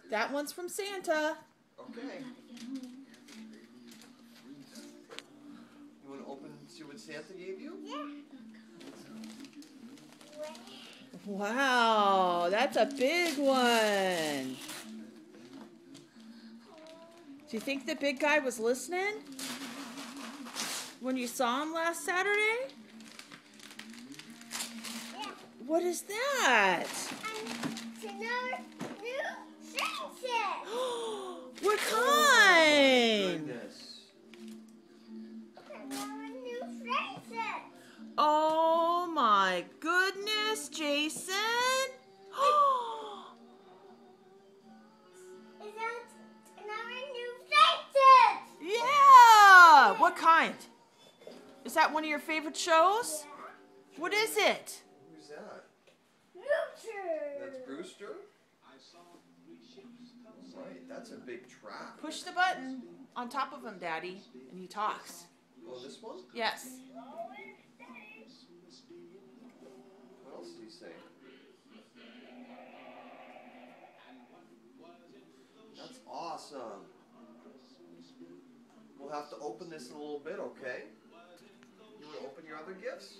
That one's from Santa. Okay. You want to open and see what Santa gave you? Yeah. Wow, that's a big one. Do you think the big guy was listening when you saw him last Saturday? Yeah. What is that? It's another new train set. What kind? Goodness. Another new train set. Oh my goodness, Jason. Is that another new train set? Yeah! What kind? Is that one of your favorite shows? Yeah. What is it? Who's that? Rooster. That's Brewster? Right, that's a big trap. Push the button on top of him, Daddy, and he talks. Oh, this one? Yes. What else did he say? That's awesome. We'll have to open this in a little bit, okay? You want to open your other gifts?